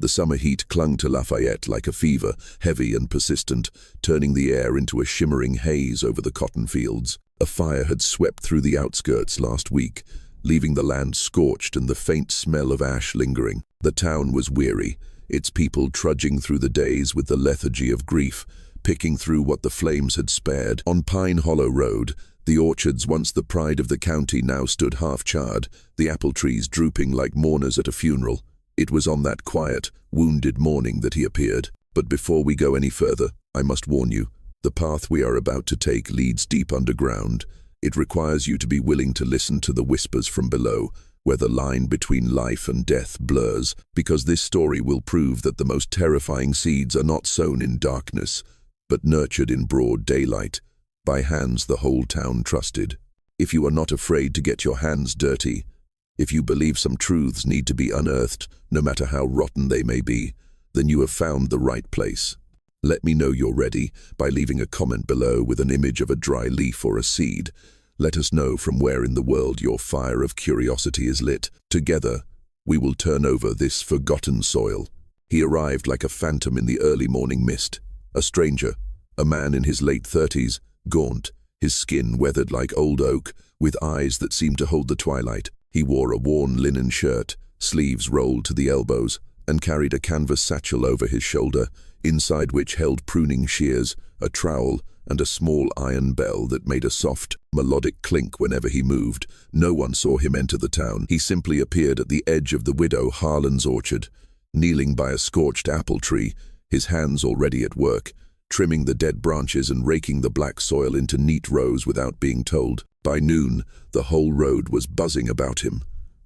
The summer heat clung to Lafayette like a fever, heavy and persistent, turning the air into a shimmering haze over the cotton fields. A fire had swept through the outskirts last week, leaving the land scorched and the faint smell of ash lingering. The town was weary, its people trudging through the days with the lethargy of grief, picking through what the flames had spared. On Pine Hollow Road, the orchards, once the pride of the county, now stood half-charred, the apple trees drooping like mourners at a funeral. It was on that quiet, wounded morning that he appeared. But before we go any further, I must warn you, the path we are about to take leads deep underground. It requires you to be willing to listen to the whispers from below, where the line between life and death blurs, because this story will prove that the most terrifying seeds are not sown in darkness, but nurtured in broad daylight, by hands the whole town trusted. If you are not afraid to get your hands dirty, if you believe some truths need to be unearthed, no matter how rotten they may be, then you have found the right place. Let me know you're ready by leaving a comment below with an image of a dry leaf or a seed. Let us know from where in the world your fire of curiosity is lit. Together, we will turn over this forgotten soil. He arrived like a phantom in the early morning mist. A stranger, a man in his late 30s, gaunt, his skin weathered like old oak, with eyes that seemed to hold the twilight. He wore a worn linen shirt, sleeves rolled to the elbows, and carried a canvas satchel over his shoulder, inside which held pruning shears, a trowel, and a small iron bell that made a soft, melodic clink whenever he moved. No one saw him enter the town. He simply appeared at the edge of the widow Harlan's orchard, kneeling by a scorched apple tree, his hands already at work, trimming the dead branches and raking the black soil into neat rows without being told. By noon, the whole road was buzzing about him.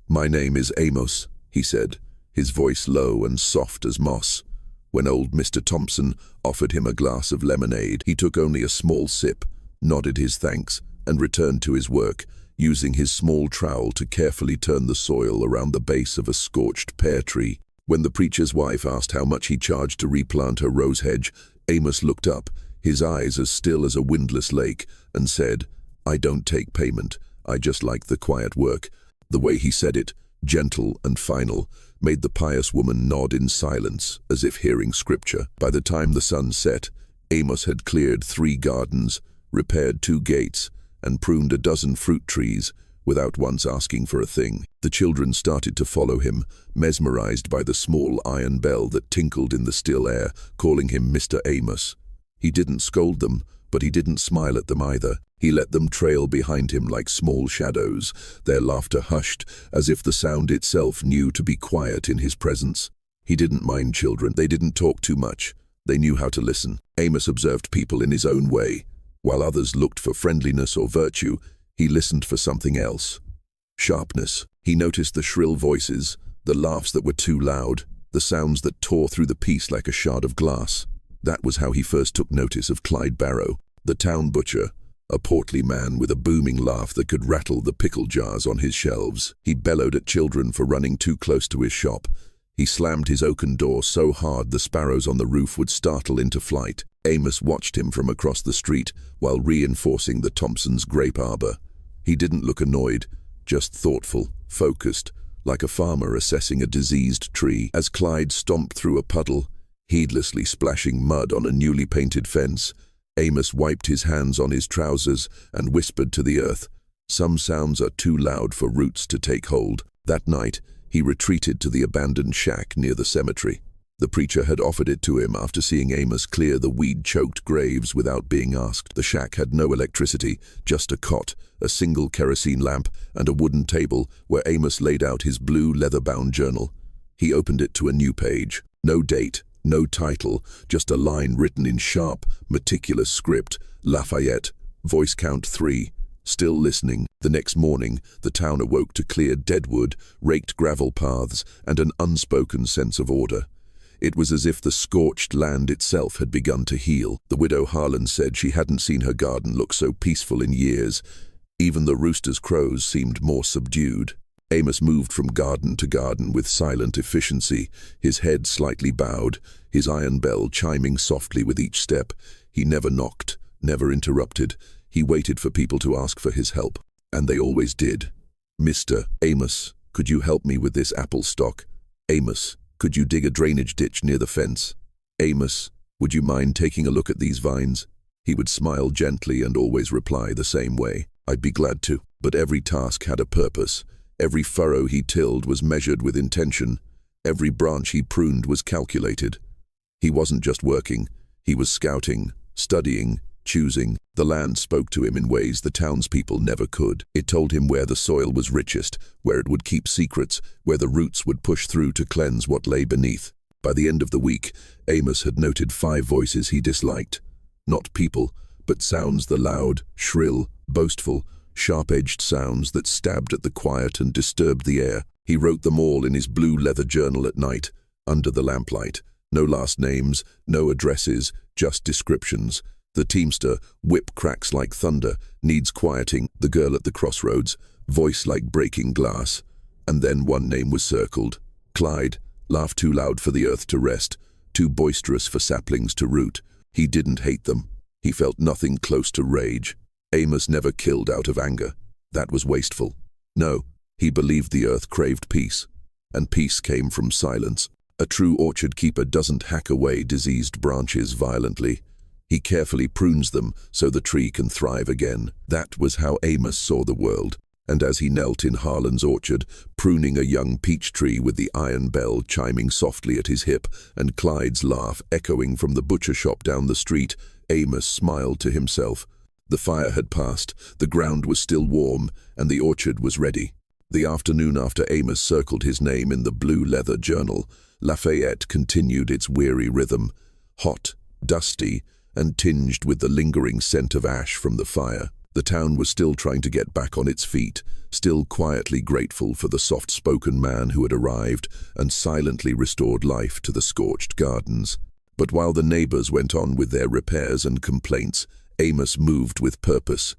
"My name is Amos," he said, his voice low and soft as moss. When old Mr. Thompson offered him a glass of lemonade, he took only a small sip, nodded his thanks, and returned to his work, using his small trowel to carefully turn the soil around the base of a scorched pear tree. When the preacher's wife asked how much he charged to replant her rose hedge, Amos looked up, his eyes as still as a windless lake, and said, "I don't take payment, I just like the quiet work." The way he said it, gentle and final, made the pious woman nod in silence, as if hearing scripture. By the time the sun set, Amos had cleared 3 gardens, repaired 2 gates, and pruned a dozen fruit trees, without once asking for a thing. The children started to follow him, mesmerized by the small iron bell that tinkled in the still air, calling him Mr. Amos. He didn't scold them, but he didn't smile at them either. He let them trail behind him like small shadows, their laughter hushed, as if the sound itself knew to be quiet in his presence. He didn't mind children. They didn't talk too much. They knew how to listen. Amos observed people in his own way. While others looked for friendliness or virtue, he listened for something else. Sharpness. He noticed the shrill voices, the laughs that were too loud, the sounds that tore through the peace like a shard of glass. That was how he first took notice of Clyde Barrow, the town butcher, a portly man with a booming laugh that could rattle the pickle jars on his shelves. He bellowed at children for running too close to his shop. He slammed his oaken door so hard the sparrows on the roof would startle into flight. Amos watched him from across the street while reinforcing the Thompsons' grape arbor. He didn't look annoyed, just thoughtful, focused, like a farmer assessing a diseased tree. As Clyde stomped through a puddle, heedlessly splashing mud on a newly painted fence, Amos wiped his hands on his trousers and whispered to the earth, "Some sounds are too loud for roots to take hold." That night, he retreated to the abandoned shack near the cemetery. The preacher had offered it to him after seeing Amos clear the weed-choked graves without being asked. The shack had no electricity, just a cot, a single kerosene lamp, and a wooden table where Amos laid out his blue leather-bound journal. He opened it to a new page. No date, no title, just a line written in sharp, meticulous script. Lafayette, voice count 3. Still listening. The next morning, the town awoke to cleared deadwood, raked gravel paths, and an unspoken sense of order. It was as if the scorched land itself had begun to heal. The widow Harlan said she hadn't seen her garden look so peaceful in years. Even the rooster's crows seemed more subdued. Amos moved from garden to garden with silent efficiency, his head slightly bowed, his iron bell chiming softly with each step. He never knocked, never interrupted. He waited for people to ask for his help, and they always did. "Mr. Amos, could you help me with this apple stock?" "Amos," Could you dig a drainage ditch near the fence? Amos, would you mind taking a look at these vines? He would smile gently and always reply the same way. I'd be glad to. But every task had a purpose. Every furrow he tilled was measured with intention. Every branch he pruned was calculated. He wasn't just working. He was scouting, studying, choosing. The land spoke to him in ways the townspeople never could. It told him where the soil was richest, where it would keep secrets, where the roots would push through to cleanse what lay beneath. By the end of the week, Amos had noted 5 voices he disliked. Not people, but sounds, the loud, shrill, boastful, sharp-edged sounds that stabbed at the quiet and disturbed the air. He wrote them all in his blue leather journal at night, under the lamplight. No last names, no addresses, just descriptions. The teamster, whip cracks like thunder, needs quieting. The girl at the crossroads, voice like breaking glass. And then one name was circled. Clyde, laughed too loud for the earth to rest, too boisterous for saplings to root. He didn't hate them. He felt nothing close to rage. Amos never killed out of anger. That was wasteful. No, he believed the earth craved peace, and peace came from silence. A true orchard keeper doesn't hack away diseased branches violently. He carefully prunes them so the tree can thrive again. That was how Amos saw the world. And as he knelt in Harlan's orchard, pruning a young peach tree with the iron bell chiming softly at his hip and Clyde's laugh echoing from the butcher shop down the street, Amos smiled to himself. The fire had passed, the ground was still warm, and the orchard was ready. The afternoon after Amos circled his name in the blue leather journal, Lafayette continued its weary rhythm, hot, dusty, and tinged with the lingering scent of ash from the fire. The town was still trying to get back on its feet, still quietly grateful for the soft-spoken man who had arrived and silently restored life to the scorched gardens. But while the neighbors went on with their repairs and complaints, Amos moved with purpose.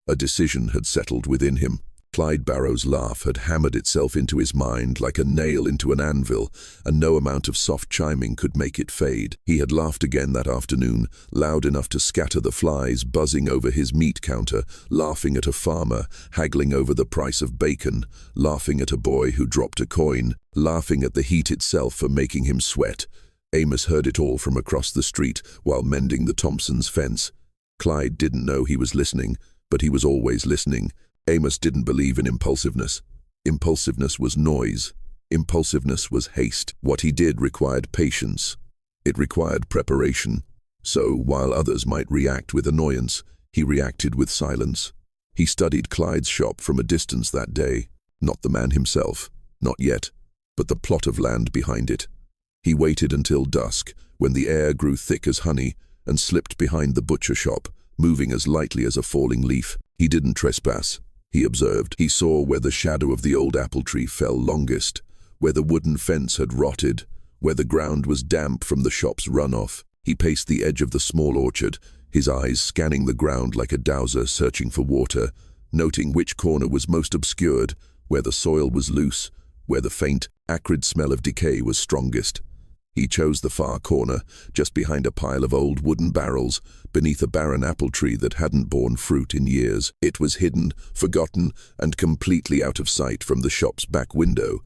A decision had settled within him. Clyde Barrow's laugh had hammered itself into his mind like a nail into an anvil, and no amount of soft chiming could make it fade. He had laughed again that afternoon, loud enough to scatter the flies buzzing over his meat counter, laughing at a farmer, haggling over the price of bacon, laughing at a boy who dropped a coin, laughing at the heat itself for making him sweat. Amos heard it all from across the street while mending the Thompsons' fence. Clyde didn't know he was listening, but he was always listening. Amos didn't believe in impulsiveness. Impulsiveness was noise. Impulsiveness was haste. What he did required patience. It required preparation. So, while others might react with annoyance, he reacted with silence. He studied Clyde's shop from a distance that day. Not the man himself, not yet, but the plot of land behind it. He waited until dusk, when the air grew thick as honey, and slipped behind the butcher shop, moving as lightly as a falling leaf. He didn't trespass. He observed. He saw where the shadow of the old apple tree fell longest, where the wooden fence had rotted, where the ground was damp from the shop's runoff. He paced the edge of the small orchard, his eyes scanning the ground like a dowser searching for water, noting which corner was most obscured, where the soil was loose, where the faint, acrid smell of decay was strongest. He chose the far corner, just behind a pile of old wooden barrels, beneath a barren apple tree that hadn't borne fruit in years. It was hidden, forgotten, and completely out of sight from the shop's back window.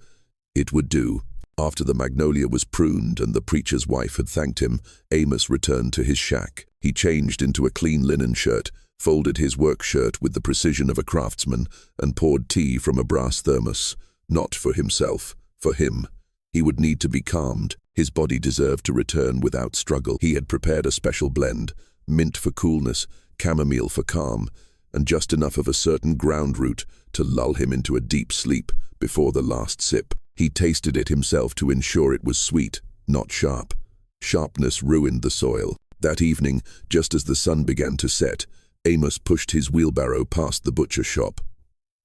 It would do. After the magnolia was pruned and the preacher's wife had thanked him, Amos returned to his shack. He changed into a clean linen shirt, folded his work shirt with the precision of a craftsman, and poured tea from a brass thermos. Not for himself, for him. He would need to be calmed. His body deserved to return without struggle. He had prepared a special blend, mint for coolness, chamomile for calm, and just enough of a certain ground root to lull him into a deep sleep before the last sip. He tasted it himself to ensure it was sweet, not sharp. Sharpness ruined the soil. That evening, just as the sun began to set, Amos pushed his wheelbarrow past the butcher shop.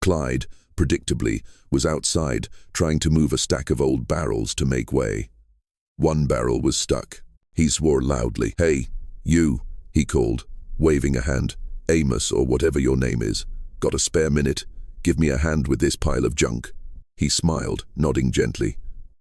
Clyde, predictably, was outside, trying to move a stack of old barrels to make way. One barrel was stuck. He swore loudly. "Hey, you," he called, waving a hand. "Amos, or whatever your name is. Got a spare minute? Give me a hand with this pile of junk." He smiled, nodding gently.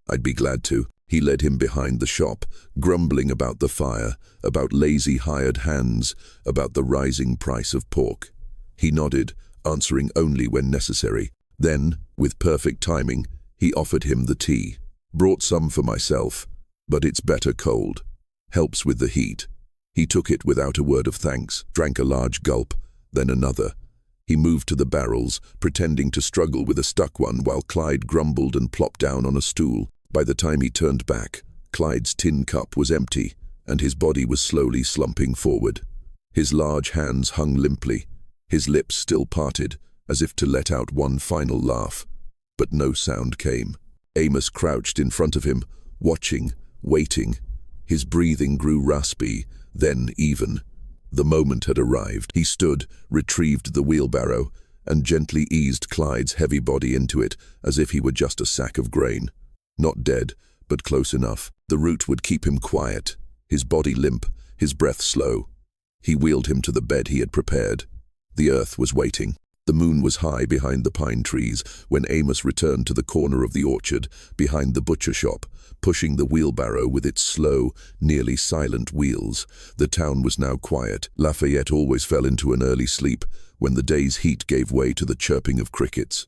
"I'd be glad to." He led him behind the shop, grumbling about the fire, about lazy hired hands, about the rising price of pork. He nodded, answering only when necessary. Then, with perfect timing, he offered him the tea. Brought some for myself, but it's better cold. Helps with the heat. He took it without a word of thanks, drank a large gulp, then another. He moved to the barrels, pretending to struggle with a stuck one while Clyde grumbled and plopped down on a stool. By the time he turned back, Clyde's tin cup was empty, and his body was slowly slumping forward. His large hands hung limply, his lips still parted, as if to let out one final laugh. But no sound came. Amos crouched in front of him, watching, waiting. His breathing grew raspy, then even. The moment had arrived. He stood, retrieved the wheelbarrow, and gently eased Clyde's heavy body into it, as if he were just a sack of grain. Not dead, but close enough. The root would keep him quiet, his body limp, his breath slow. He wheeled him to the bed he had prepared. The earth was waiting. The moon was high behind the pine trees when Amos returned to the corner of the orchard, behind the butcher shop, pushing the wheelbarrow with its slow, nearly silent wheels. The town was now quiet. Lafayette always fell into an early sleep when the day's heat gave way to the chirping of crickets.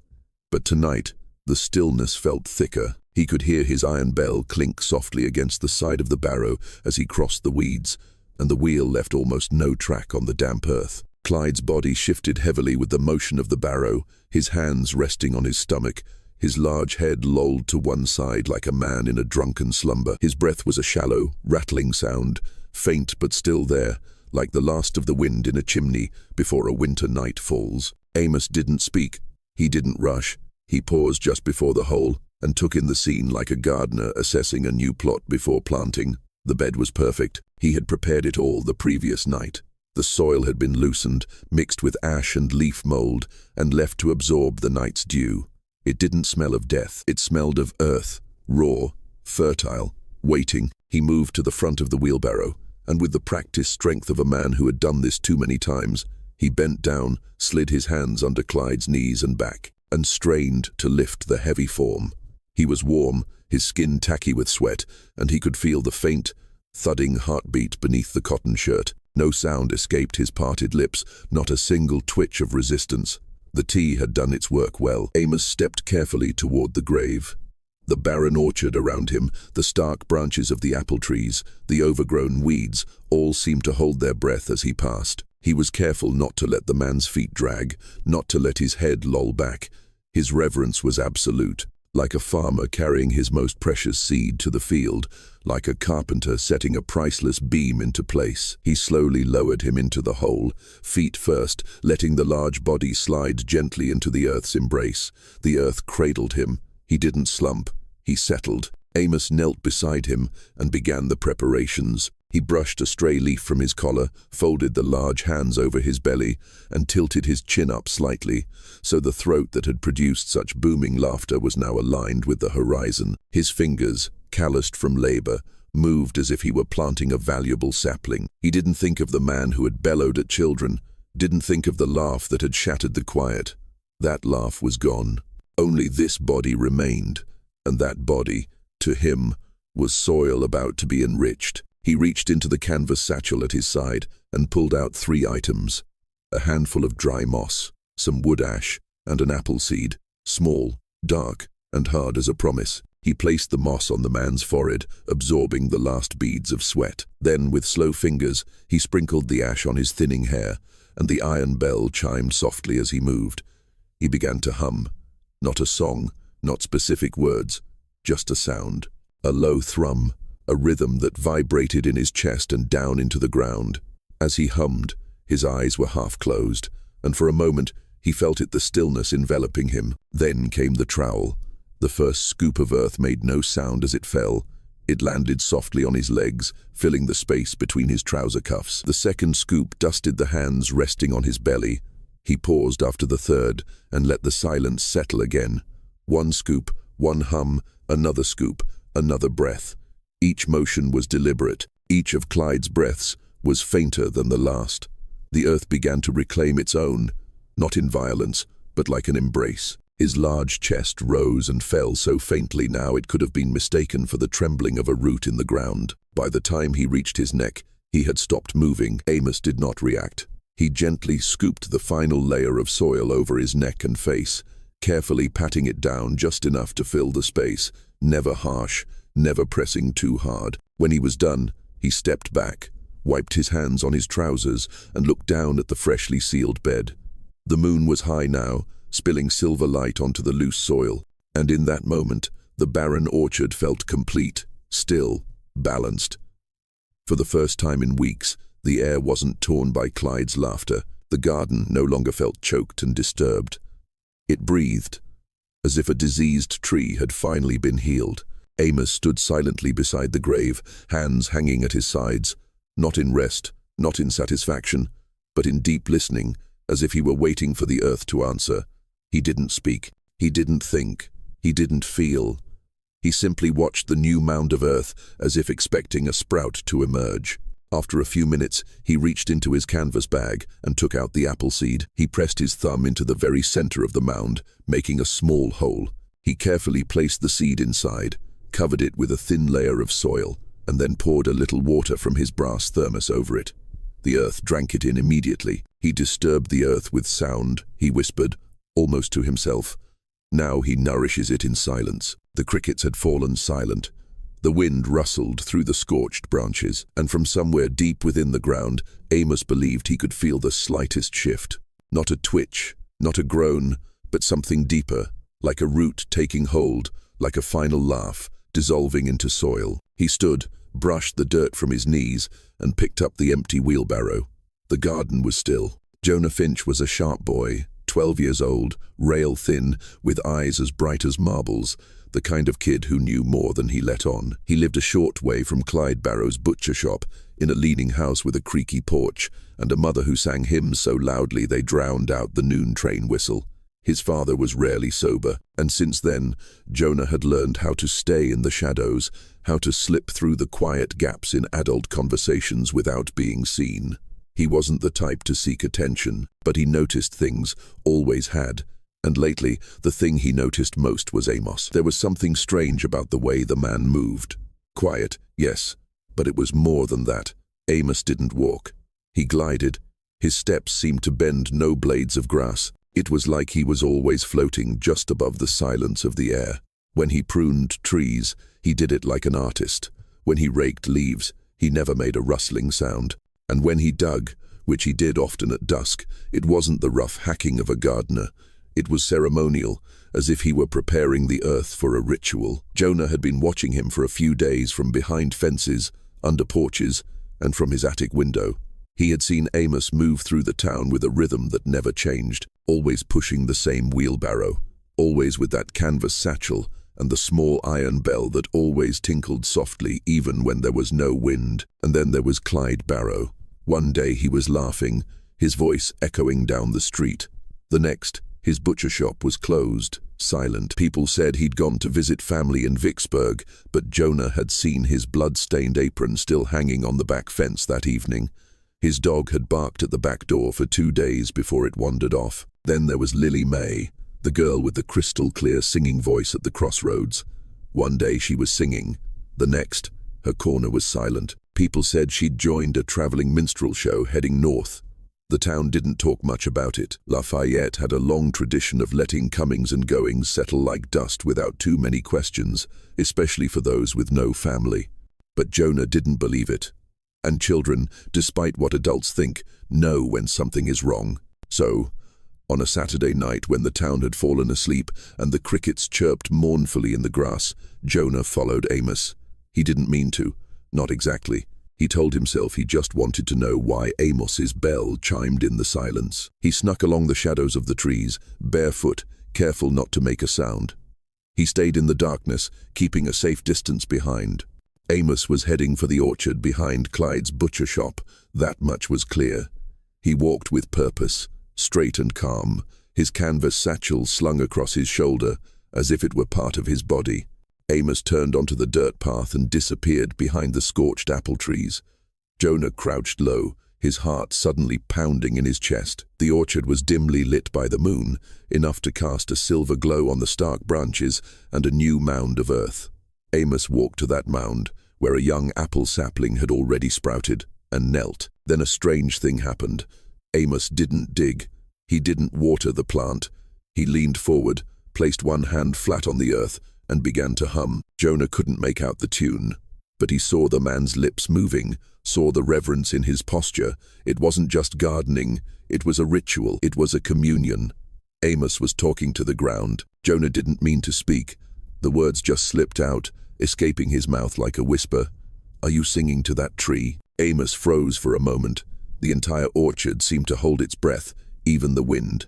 But tonight, the stillness felt thicker. He could hear his iron bell clink softly against the side of the barrow as he crossed the weeds, and the wheel left almost no track on the damp earth. Clyde's body shifted heavily with the motion of the barrow, his hands resting on his stomach, his large head lolled to one side like a man in a drunken slumber. His breath was a shallow, rattling sound, faint but still there, like the last of the wind in a chimney before a winter night falls. Amos didn't speak. He didn't rush. He paused just before the hole and took in the scene like a gardener assessing a new plot before planting. The bed was perfect. He had prepared it all the previous night. The soil had been loosened, mixed with ash and leaf mold, and left to absorb the night's dew. It didn't smell of death. It smelled of earth, raw, fertile, waiting. He moved to the front of the wheelbarrow, and with the practiced strength of a man who had done this too many times, he bent down, slid his hands under Clyde's knees and back, and strained to lift the heavy form. He was warm, his skin tacky with sweat, and he could feel the faint, thudding heartbeat beneath the cotton shirt. No sound escaped his parted lips, not a single twitch of resistance. The tea had done its work well. Amos stepped carefully toward the grave. The barren orchard around him, the stark branches of the apple trees, the overgrown weeds, all seemed to hold their breath as he passed. He was careful not to let the man's feet drag, not to let his head loll back. His reverence was absolute, like a farmer carrying his most precious seed to the field, like a carpenter setting a priceless beam into place. He slowly lowered him into the hole, feet first, letting the large body slide gently into the earth's embrace. The earth cradled him. He didn't slump. He settled. Amos knelt beside him and began the preparations. He brushed a stray leaf from his collar, folded the large hands over his belly, and tilted his chin up slightly, so the throat that had produced such booming laughter was now aligned with the horizon. His fingers, calloused from labor, moved as if he were planting a valuable sapling. He didn't think of the man who had bellowed at children, didn't think of the laugh that had shattered the quiet. That laugh was gone. Only this body remained, and that body, to him, was soil about to be enriched. He reached into the canvas satchel at his side and pulled out 3 items: a handful of dry moss, some wood ash, and an apple seed, small, dark, and hard as a promise. He placed the moss on the man's forehead, absorbing the last beads of sweat. Then, with slow fingers, he sprinkled the ash on his thinning hair, and the iron bell chimed softly as he moved. He began to hum. Not a song, not specific words, just a sound. A low thrum, a rhythm that vibrated in his chest and down into the ground. As he hummed, his eyes were half closed, and for a moment he felt the stillness enveloping him. Then came the trowel. The first scoop of earth made no sound as it fell. It landed softly on his legs, filling the space between his trouser cuffs. The second scoop dusted the hands resting on his belly. He paused after the third and let the silence settle again. One scoop, one hum, another scoop, another breath. Each motion was deliberate. Each of Clyde's breaths was fainter than the last. The earth began to reclaim its own, not in violence, but like an embrace. His large chest rose and fell so faintly now it could have been mistaken for the trembling of a root in the ground. By the time he reached his neck, he had stopped moving. Amos did not react. He gently scooped the final layer of soil over his neck and face, carefully patting it down just enough to fill the space, never harsh, never pressing too hard. When he was done, he stepped back, wiped his hands on his trousers, and looked down at the freshly sealed bed. The moon was high now, spilling silver light onto the loose soil, and in that moment, the barren orchard felt complete, still, balanced. For the first time in weeks, the air wasn't torn by Clyde's laughter. The garden no longer felt choked and disturbed. It breathed, as if a diseased tree had finally been healed. Amos stood silently beside the grave, hands hanging at his sides, not in rest, not in satisfaction, but in deep listening, as if he were waiting for the earth to answer. He didn't speak. He didn't think. He didn't feel. He simply watched the new mound of earth as if expecting a sprout to emerge. After a few minutes, he reached into his canvas bag and took out the apple seed. He pressed his thumb into the very center of the mound, making a small hole. He carefully placed the seed inside, covered it with a thin layer of soil, and then poured a little water from his brass thermos over it. The earth drank it in immediately. He disturbed the earth with sound, he whispered, almost to himself. Now he nourishes it in silence. The crickets had fallen silent. The wind rustled through the scorched branches, and from somewhere deep within the ground, Amos believed he could feel the slightest shift. Not a twitch, not a groan, but something deeper, like a root taking hold, like a final laugh, dissolving into soil. He stood, brushed the dirt from his knees, and picked up the empty wheelbarrow. The garden was still. Jonah Finch was a sharp boy, 12 years old, rail-thin, with eyes as bright as marbles, the kind of kid who knew more than he let on. He lived a short way from Clyde Barrow's butcher shop, in a leaning house with a creaky porch, and a mother who sang hymns so loudly they drowned out the noon train whistle. His father was rarely sober, and since then, Jonah had learned how to stay in the shadows, how to slip through the quiet gaps in adult conversations without being seen. He wasn't the type to seek attention, but he noticed things, always had, and lately, the thing he noticed most was Amos. There was something strange about the way the man moved. Quiet, yes, but it was more than that. Amos didn't walk. He glided. His steps seemed to bend no blades of grass. It was like he was always floating just above the silence of the air. When he pruned trees, he did it like an artist. When he raked leaves, he never made a rustling sound. And when he dug, which he did often at dusk, it wasn't the rough hacking of a gardener. It was ceremonial, as if he were preparing the earth for a ritual. Jonah had been watching him for a few days from behind fences, under porches, and from his attic window. He had seen Amos move through the town with a rhythm that never changed, always pushing the same wheelbarrow, always with that canvas satchel and the small iron bell that always tinkled softly even when there was no wind. And then there was Clyde Barrow. One day he was laughing, his voice echoing down the street. The next, his butcher shop was closed, silent. People said he'd gone to visit family in Vicksburg, but Jonah had seen his blood-stained apron still hanging on the back fence that evening. His dog had barked at the back door for 2 days before it wandered off. Then there was Lily May, the girl with the crystal-clear singing voice at the crossroads. One day she was singing. The next, her corner was silent. People said she'd joined a traveling minstrel show heading north. The town didn't talk much about it. Lafayette had a long tradition of letting comings and goings settle like dust without too many questions, especially for those with no family. But Jonah didn't believe it. And children, despite what adults think, know when something is wrong. So, on a Saturday night when the town had fallen asleep and the crickets chirped mournfully in the grass, Jonah followed Amos. He didn't mean to, not exactly. He told himself he just wanted to know why Amos's bell chimed in the silence. He snuck along the shadows of the trees, barefoot, careful not to make a sound. He stayed in the darkness, keeping a safe distance behind. Amos was heading for the orchard behind Clyde's butcher shop, that much was clear. He walked with purpose, straight and calm, his canvas satchel slung across his shoulder, as if it were part of his body. Amos turned onto the dirt path and disappeared behind the scorched apple trees. Jonah crouched low, his heart suddenly pounding in his chest. The orchard was dimly lit by the moon, enough to cast a silver glow on the stark branches and a new mound of earth. Amos walked to that mound, where a young apple sapling had already sprouted, and knelt. Then a strange thing happened. Amos didn't dig. He didn't water the plant. He leaned forward, placed one hand flat on the earth, and began to hum. Jonah couldn't make out the tune, but he saw the man's lips moving, saw the reverence in his posture. It wasn't just gardening, it was a ritual, it was a communion. Amos was talking to the ground. Jonah didn't mean to speak. The words just slipped out, escaping his mouth like a whisper. "Are you singing to that tree?" Amos froze for a moment. The entire orchard seemed to hold its breath, even the wind.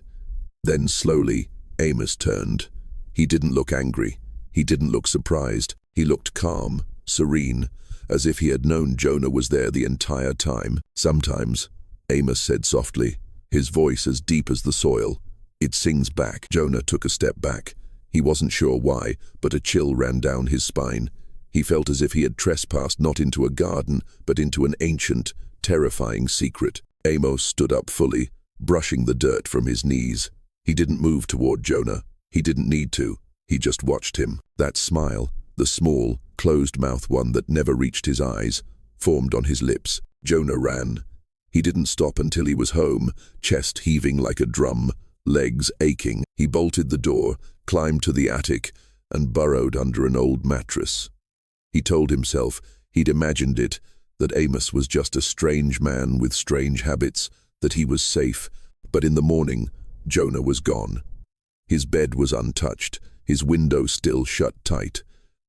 Then slowly, Amos turned. He didn't look angry. He didn't look surprised. He looked calm, serene, as if he had known Jonah was there the entire time. "Sometimes," Amos said softly, his voice as deep as the soil, "it sings back." Jonah took a step back. He wasn't sure why, but a chill ran down his spine. He felt as if he had trespassed not into a garden, but into an ancient, terrifying secret. Amos stood up fully, brushing the dirt from his knees. He didn't move toward Jonah. He didn't need to. He just watched him. That smile, the small, closed-mouth one that never reached his eyes, formed on his lips. Jonah ran. He didn't stop until he was home, chest heaving like a drum, legs aching. He bolted the door, climbed to the attic, and burrowed under an old mattress. He told himself, he'd imagined it, that Amos was just a strange man with strange habits, that he was safe. But in the morning, Jonah was gone. His bed was untouched, his window still shut tight.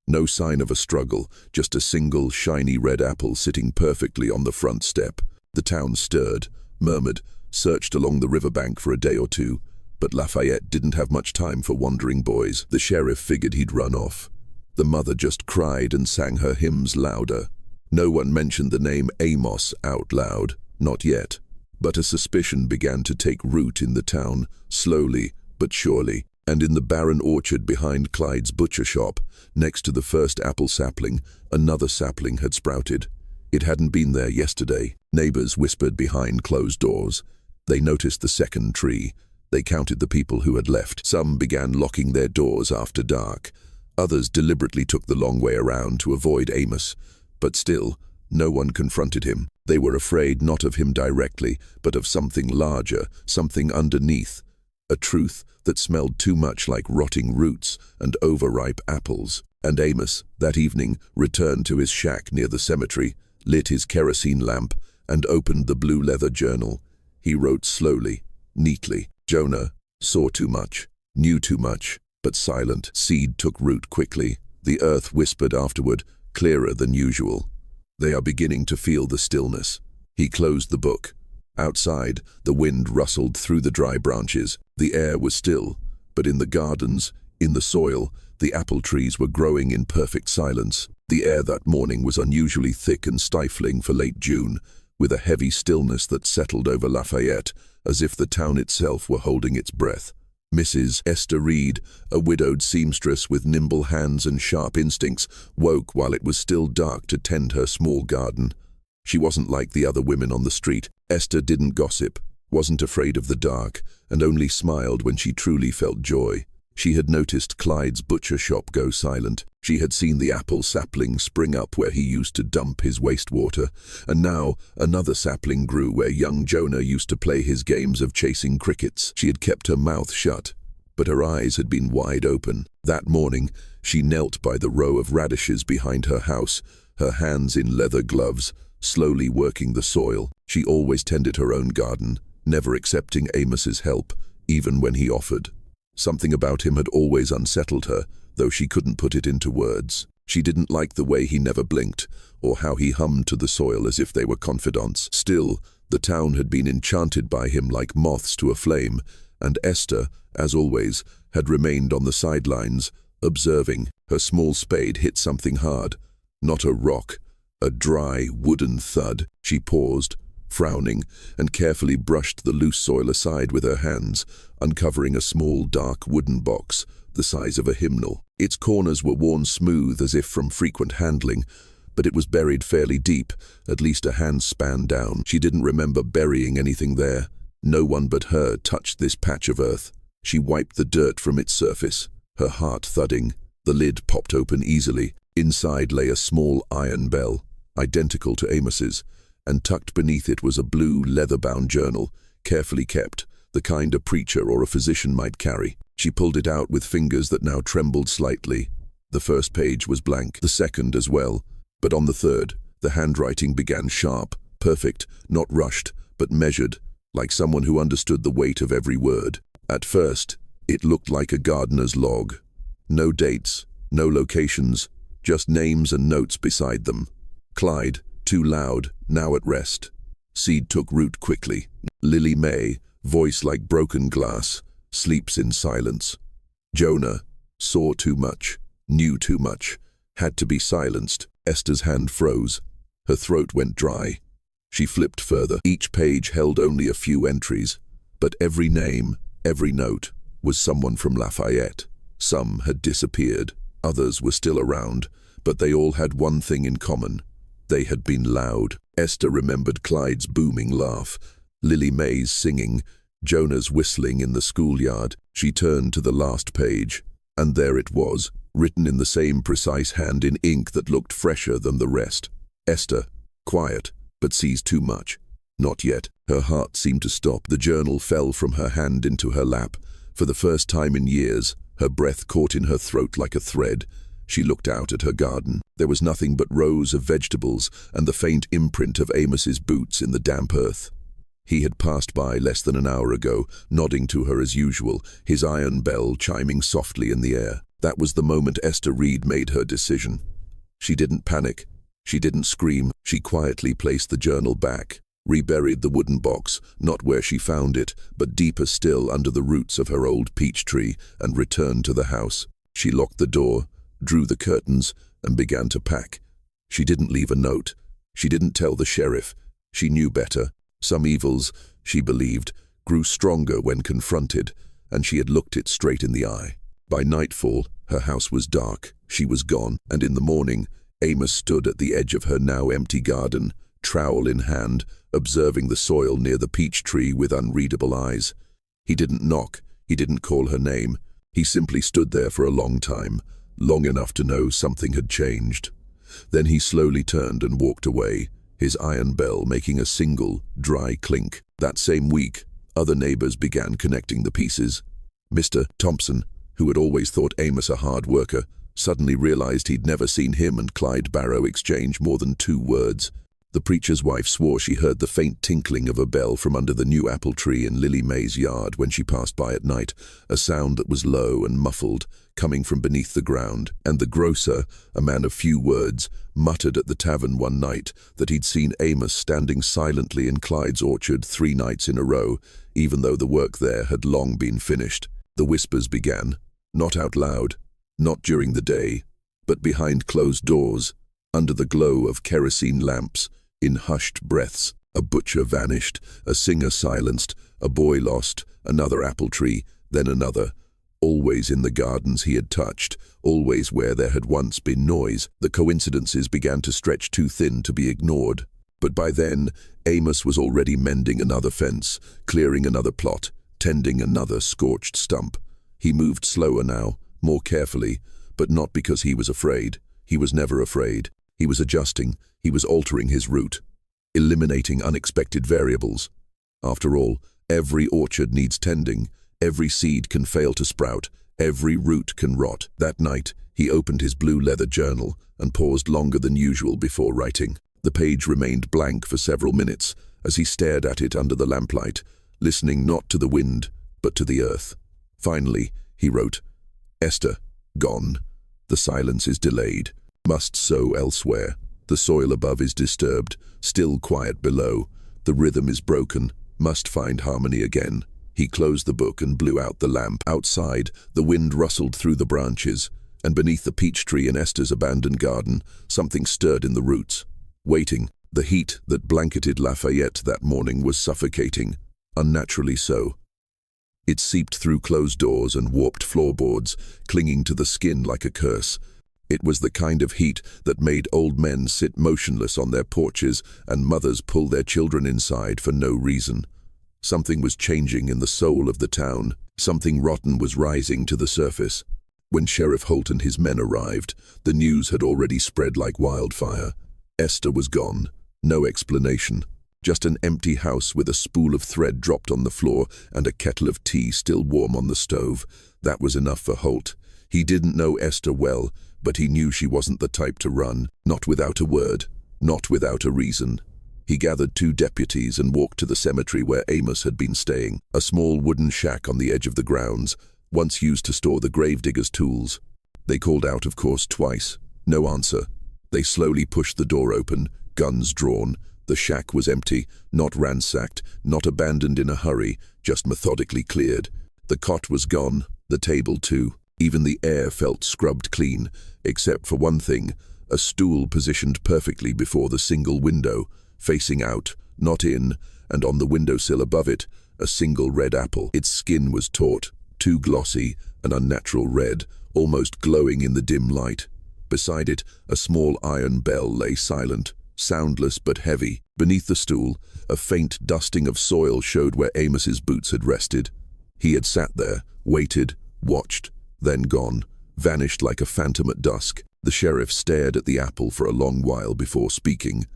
No sign of a struggle, just a single shiny red apple sitting perfectly on the front step. The town stirred, murmured, searched along the riverbank for a day or two, but Lafayette didn't have much time for wandering boys. The sheriff figured he'd run off. The mother just cried and sang her hymns louder. No one mentioned the name Amos out loud, not yet. But a suspicion began to take root in the town, slowly but surely. And in the barren orchard behind Clyde's butcher shop, next to the first apple sapling, another sapling had sprouted. It hadn't been there yesterday. Neighbors whispered behind closed doors. They noticed the second tree. They counted the people who had left. Some began locking their doors after dark. Others deliberately took the long way around to avoid Amos. But still, no one confronted him. They were afraid not of him directly, but of something larger, something underneath. A truth that smelled too much like rotting roots and overripe apples. And Amos, that evening, returned to his shack near the cemetery, lit his kerosene lamp, and opened the blue leather journal. He wrote slowly, neatly. Jonah saw too much, knew too much, but silent. Seed took root quickly. The earth whispered afterward, clearer than usual. They are beginning to feel the stillness. He closed the book. Outside, the wind rustled through the dry branches. The air was still, but in the gardens, in the soil, the apple trees were growing in perfect silence. The air that morning was unusually thick and stifling for late June, with a heavy stillness that settled over Lafayette, as if the town itself were holding its breath. Mrs. Esther Reed, a widowed seamstress with nimble hands and sharp instincts, woke while it was still dark to tend her small garden. She wasn't like the other women on the street. Esther didn't gossip, wasn't afraid of the dark, and only smiled when she truly felt joy. She had noticed Clyde's butcher shop go silent. She had seen the apple sapling spring up where he used to dump his wastewater, and now another sapling grew where young Jonah used to play his games of chasing crickets. She had kept her mouth shut, but her eyes had been wide open. That morning, she knelt by the row of radishes behind her house, her hands in leather gloves, slowly working the soil. She always tended her own garden, never accepting Amos's help, even when he offered. Something about him had always unsettled her, though she couldn't put it into words. She didn't like the way he never blinked, or how he hummed to the soil as if they were confidants. Still, the town had been enchanted by him like moths to a flame, and Esther, as always, had remained on the sidelines, observing. Her small spade hit something hard. Not a rock, a dry, wooden thud. She paused, frowning, and carefully brushed the loose soil aside with her hands, uncovering a small, dark wooden box, the size of a hymnal. Its corners were worn smooth as if from frequent handling, but it was buried fairly deep, at least a hand-span down. She didn't remember burying anything there. No one but her touched this patch of earth. She wiped the dirt from its surface, her heart thudding. The lid popped open easily. Inside lay a small iron bell, identical to Amos's, and tucked beneath it was a blue, leather-bound journal, carefully kept, the kind a preacher or a physician might carry. She pulled it out with fingers that now trembled slightly. The first page was blank, the second as well, but on the third, the handwriting began sharp, perfect, not rushed, but measured, like someone who understood the weight of every word. At first, it looked like a gardener's log. No dates, no locations, just names and notes beside them. Clyde, too loud, now at rest. Seed took root quickly. Lily May, voice like broken glass, sleeps in silence. Jonah, saw too much, knew too much, had to be silenced. Esther's hand froze. Her throat went dry. She flipped further. Each page held only a few entries, but every name, every note, was someone from Lafayette. Some had disappeared, others were still around, but they all had one thing in common. They had been loud. Esther remembered Clyde's booming laugh, Lily May's singing, Jonah's whistling in the schoolyard. She turned to the last page, and there it was, written in the same precise hand in ink that looked fresher than the rest. Esther, quiet, but sees too much. Not yet. Her heart seemed to stop. The journal fell from her hand into her lap. For the first time in years, her breath caught in her throat like a thread. She looked out at her garden. There was nothing but rows of vegetables and the faint imprint of Amos's boots in the damp earth. He had passed by less than an hour ago, nodding to her as usual, his iron bell chiming softly in the air. That was the moment Esther Reed made her decision. She didn't panic. She didn't scream. She quietly placed the journal back, reburied the wooden box, not where she found it, but deeper still under the roots of her old peach tree, and returned to the house. She locked the door, drew the curtains, and began to pack. She didn't leave a note. She didn't tell the sheriff. She knew better. Some evils, she believed, grew stronger when confronted, and she had looked it straight in the eye. By nightfall, her house was dark. She was gone, and in the morning, Amos stood at the edge of her now empty garden, trowel in hand, observing the soil near the peach tree with unreadable eyes. He didn't knock. He didn't call her name. He simply stood there for a long time, long enough to know something had changed. Then he slowly turned and walked away, his iron bell making a single, dry clink. That same week, other neighbors began connecting the pieces. Mr. Thompson, who had always thought Amos a hard worker, suddenly realized he'd never seen him and Clyde Barrow exchange more than 2 words. The preacher's wife swore she heard the faint tinkling of a bell from under the new apple tree in Lily May's yard when she passed by at night, a sound that was low and muffled, coming from beneath the ground. And the grocer, a man of few words, muttered at the tavern one night that he'd seen Amos standing silently in Clyde's orchard 3 nights in a row, even though the work there had long been finished. The whispers began, not out loud, not during the day, but behind closed doors, under the glow of kerosene lamps, in hushed breaths. A butcher vanished, a singer silenced, a boy lost, another apple tree, then another. Always in the gardens he had touched, always where there had once been noise. The coincidences began to stretch too thin to be ignored. But by then, Amos was already mending another fence, clearing another plot, tending another scorched stump. He moved slower now, more carefully, but not because he was afraid. He was never afraid. He was adjusting. He was altering his route, eliminating unexpected variables. After all, every orchard needs tending. Every seed can fail to sprout. Every root can rot. That night, he opened his blue leather journal and paused longer than usual before writing. The page remained blank for several minutes as he stared at it under the lamplight, listening not to the wind, but to the earth. Finally, he wrote, "Esther, gone. The silence is delayed. Must sow elsewhere. The soil above is disturbed, still quiet below. The rhythm is broken. Must find harmony again." He closed the book and blew out the lamp. Outside, the wind rustled through the branches, and beneath the peach tree in Esther's abandoned garden, something stirred in the roots. Waiting, the heat that blanketed Lafayette that morning was suffocating, unnaturally so. It seeped through closed doors and warped floorboards, clinging to the skin like a curse. It was the kind of heat that made old men sit motionless on their porches and mothers pull their children inside for no reason. Something was changing in the soul of the town. Something rotten was rising to the surface. When Sheriff Holt and his men arrived, the news had already spread like wildfire. Esther was gone. No explanation. Just an empty house with a spool of thread dropped on the floor and a kettle of tea still warm on the stove. That was enough for Holt. He didn't know Esther well, but he knew she wasn't the type to run, not without a word, not without a reason. He gathered 2 deputies and walked to the cemetery where Amos had been staying, a small wooden shack on the edge of the grounds, once used to store the gravedigger's tools. They called out, of course, twice. No answer. They slowly pushed the door open, guns drawn. The shack was empty, not ransacked, not abandoned in a hurry, just methodically cleared. The cot was gone, the table too. Even the air felt scrubbed clean, except for one thing, a stool positioned perfectly before the single window, facing out, not in, and on the windowsill above it, a single red apple. Its skin was taut, too glossy, an unnatural red, almost glowing in the dim light. Beside it, a small iron bell lay silent, soundless but heavy. Beneath the stool, a faint dusting of soil showed where Amos's boots had rested. He had sat there, waited, watched, then gone, vanished like a phantom at dusk. The sheriff stared at the apple for a long while before speaking.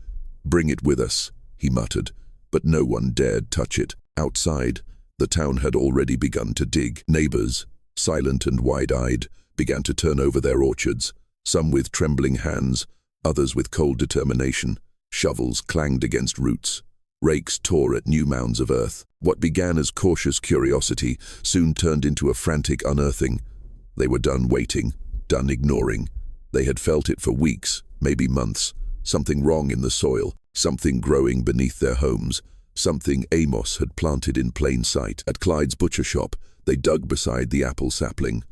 "Bring it with us," he muttered, but no one dared touch it. Outside, the town had already begun to dig. Neighbors, silent and wide-eyed, began to turn over their orchards, some with trembling hands, others with cold determination. Shovels clanged against roots. Rakes tore at new mounds of earth. What began as cautious curiosity soon turned into a frantic unearthing. They were done waiting, done ignoring. They had felt it for weeks, maybe months. Something wrong in the soil, something growing beneath their homes, something Amos had planted in plain sight. At Clyde's butcher shop, they dug beside the apple sapling.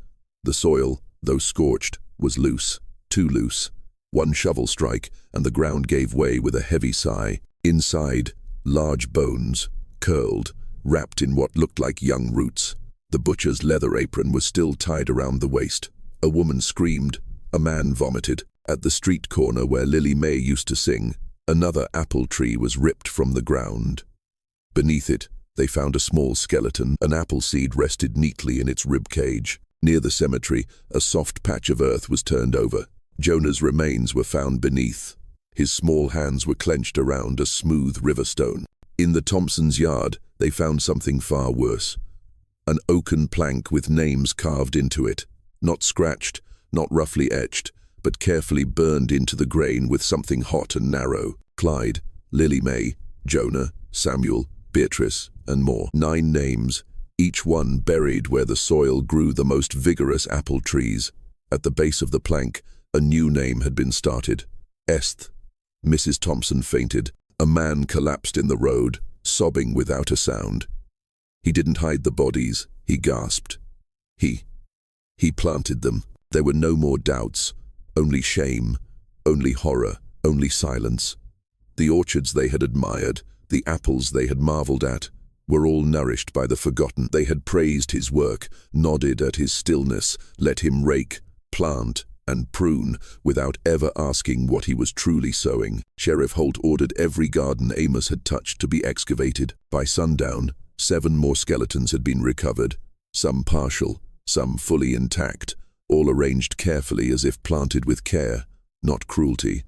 The soil, though scorched, was loose, too loose. One shovel strike, and the ground gave way with a heavy sigh. Inside, large bones, curled, wrapped in what looked like young roots. The butcher's leather apron was still tied around the waist. A woman screamed. A man vomited. At the street corner where Lily May used to sing, another apple tree was ripped from the ground. Beneath it, they found a small skeleton. An apple seed rested neatly in its rib cage. Near the cemetery, a soft patch of earth was turned over. Jonah's remains were found beneath. His small hands were clenched around a smooth river stone. In the Thompsons' yard, they found something far worse. An oaken plank with names carved into it, not scratched, not roughly etched, but carefully burned into the grain with something hot and narrow. Clyde, Lily May, Jonah, Samuel, Beatrice, and more. 9 names, each one buried where the soil grew the most vigorous apple trees. At the base of the plank, a new name had been started. Esth. Mrs. Thompson fainted. A man collapsed in the road, sobbing without a sound. He didn't hide the bodies, he gasped. He planted them. There were no more doubts, only shame, only horror, only silence. The orchards they had admired, the apples they had marveled at, were all nourished by the forgotten. They had praised his work, nodded at his stillness, let him rake, plant, and prune, without ever asking what he was truly sowing. Sheriff Holt ordered every garden Amos had touched to be excavated. By sundown, 7 more skeletons had been recovered, some partial, some fully intact, all arranged carefully as if planted with care, not cruelty.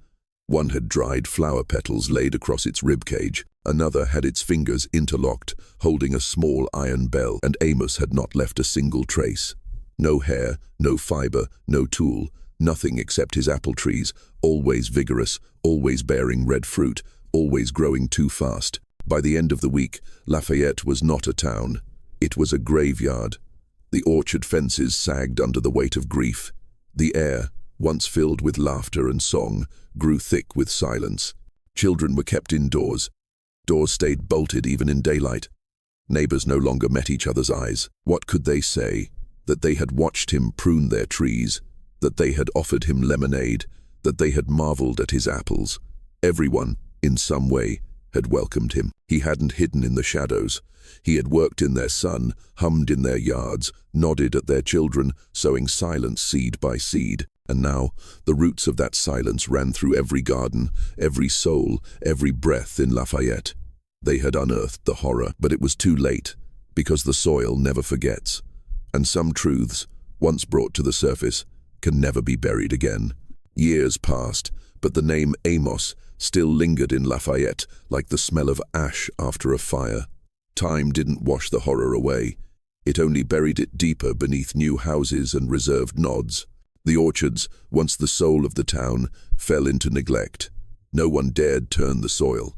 One had dried flower petals laid across its ribcage. Another had its fingers interlocked, holding a small iron bell, and Amos had not left a single trace. No hair, no fiber, no tool, nothing except his apple trees, always vigorous, always bearing red fruit, always growing too fast. By the end of the week, Lafayette was not a town. It was a graveyard. The orchard fences sagged under the weight of grief. The air, once filled with laughter and song, grew thick with silence. Children were kept indoors. Doors stayed bolted even in daylight. Neighbors no longer met each other's eyes. What could they say? That they had watched him prune their trees, that they had offered him lemonade, that they had marveled at his apples. Everyone, in some way, had welcomed him. He hadn't hidden in the shadows. He had worked in their sun, hummed in their yards, nodded at their children, sowing silence seed by seed. And now, the roots of that silence ran through every garden, every soul, every breath in Lafayette. They had unearthed the horror, but it was too late, because the soil never forgets. And some truths, once brought to the surface, can never be buried again. Years passed, but the name Amos still lingered in Lafayette like the smell of ash after a fire. Time didn't wash the horror away. It only buried it deeper beneath new houses and reserved nods. The orchards, once the soul of the town, fell into neglect. No one dared turn the soil.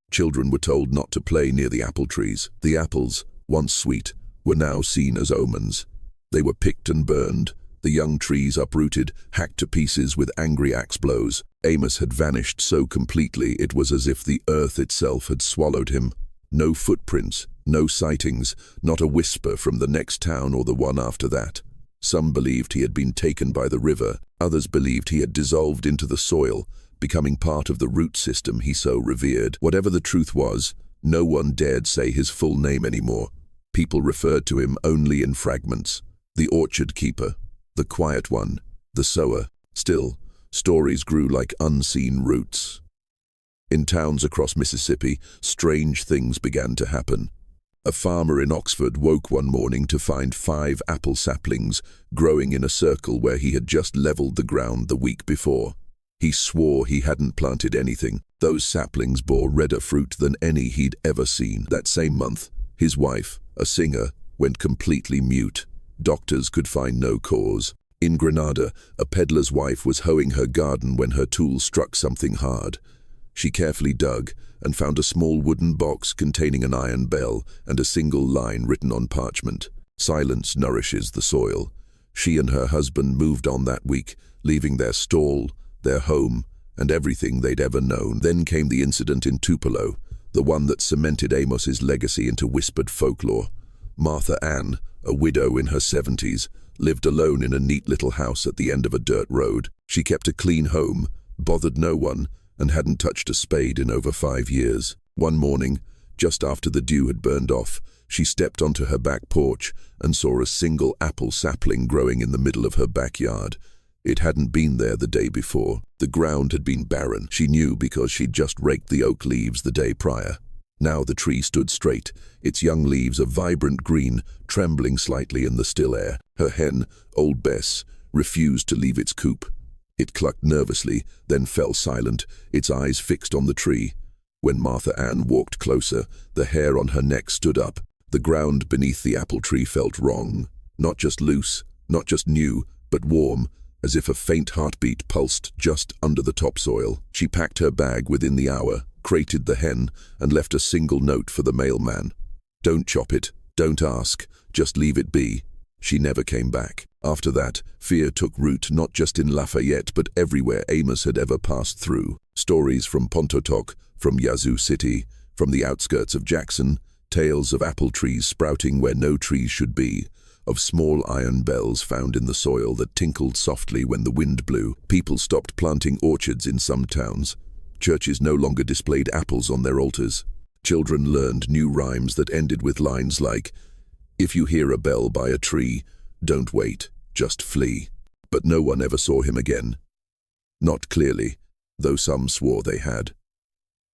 Children were told not to play near the apple trees. The apples, once sweet, were now seen as omens. They were picked and burned, the young trees uprooted, hacked to pieces with angry axe blows. Amos had vanished so completely it was as if the earth itself had swallowed him. No footprints, no sightings, not a whisper from the next town or the one after that. Some believed he had been taken by the river, others believed he had dissolved into the soil, becoming part of the root system he so revered. Whatever the truth was, no one dared say his full name anymore. People referred to him only in fragments. The orchard keeper, the quiet one, the sower. Still, stories grew like unseen roots. In towns across Mississippi, strange things began to happen. A farmer in Oxford woke one morning to find 5 apple saplings growing in a circle where he had just leveled the ground the week before. He swore he hadn't planted anything. Those saplings bore redder fruit than any he'd ever seen. That same month, his wife, a singer, went completely mute. Doctors could find no cause. In Granada, a peddler's wife was hoeing her garden when her tool struck something hard. She carefully dug and found a small wooden box containing an iron bell and a single line written on parchment. Silence nourishes the soil. She and her husband moved on that week, leaving their stall, their home, and everything they'd ever known. Then came the incident in Tupelo, the one that cemented Amos's legacy into whispered folklore. Martha Ann, a widow in her 70s, lived alone in a neat little house at the end of a dirt road. She kept a clean home, bothered no one, and hadn't touched a spade in over 5 years. One morning, just after the dew had burned off, she stepped onto her back porch and saw a single apple sapling growing in the middle of her backyard. It hadn't been there the day before. The ground had been barren. She knew because she'd just raked the oak leaves the day prior. Now the tree stood straight, its young leaves a vibrant green, trembling slightly in the still air. Her hen, Old Bess, refused to leave its coop. It clucked nervously, then fell silent, its eyes fixed on the tree. When Martha Ann walked closer, the hair on her neck stood up. The ground beneath the apple tree felt wrong. Not just loose, not just new, but warm, as if a faint heartbeat pulsed just under the topsoil. She packed her bag within the hour, crated the hen, and left a single note for the mailman. "Don't chop it, don't ask, just leave it be." She never came back. After that, fear took root not just in Lafayette but everywhere Amos had ever passed through. Stories from Pontotoc, from Yazoo City, from the outskirts of Jackson, tales of apple trees sprouting where no trees should be, of small iron bells found in the soil that tinkled softly when the wind blew. People stopped planting orchards in some towns. Churches no longer displayed apples on their altars. Children learned new rhymes that ended with lines like, "If you hear a bell by a tree, don't wait, just flee." But no one ever saw him again. Not clearly, though some swore they had.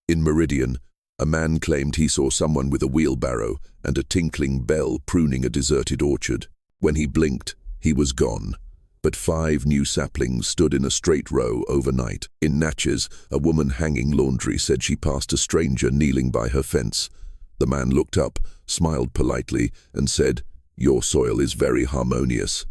In Meridian, a man claimed he saw someone with a wheelbarrow and a tinkling bell pruning a deserted orchard. When he blinked, he was gone. But 5 new saplings stood in a straight row overnight. In Natchez, a woman hanging laundry said she passed a stranger kneeling by her fence. The man looked up, smiled politely, and said, "Your soil is very harmonious."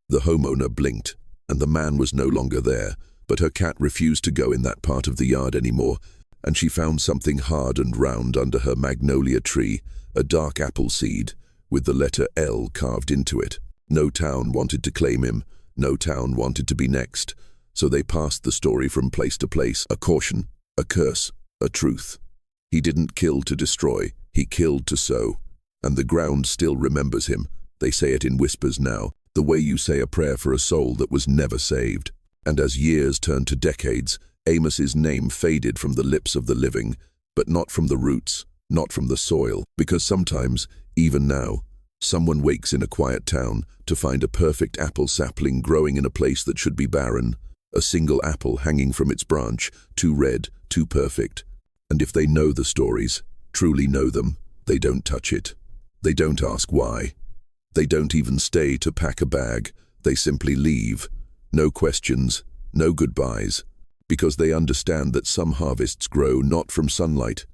The homeowner blinked, and the man was no longer there, but her cat refused to go in that part of the yard anymore, and she found something hard and round under her magnolia tree, a dark apple seed, with the letter L carved into it. No town wanted to claim him, no town wanted to be next, so they passed the story from place to place, a caution, a curse, a truth. He didn't kill to destroy, he killed to sow, and the ground still remembers him. They say it in whispers now, the way you say a prayer for a soul that was never saved. And as years turned to decades, Amos's name faded from the lips of the living, but not from the roots, not from the soil, because sometimes, even now, someone wakes in a quiet town to find a perfect apple sapling growing in a place that should be barren, a single apple hanging from its branch, too red, too perfect. And if they know the stories, truly know them, they don't touch it. They don't ask why. They don't even stay to pack a bag. They simply leave. No questions, no goodbyes, because they understand that some harvests grow not from sunlight,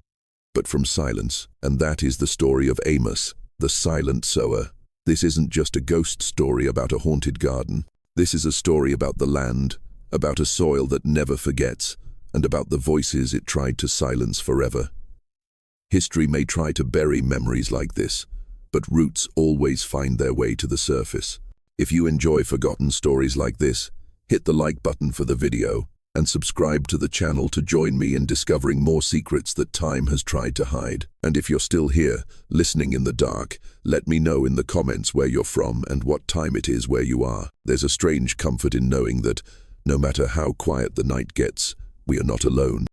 but from silence. And that is the story of Amos, the silent sower. This isn't just a ghost story about a haunted garden. This is a story about the land, about a soil that never forgets, and about the voices it tried to silence forever. History may try to bury memories like this, but roots always find their way to the surface. If you enjoy forgotten stories like this, hit the like button for the video and subscribe to the channel to join me in discovering more secrets that time has tried to hide. And if you're still here, listening in the dark, let me know in the comments where you're from and what time it is where you are. There's a strange comfort in knowing that, no matter how quiet the night gets, we are not alone.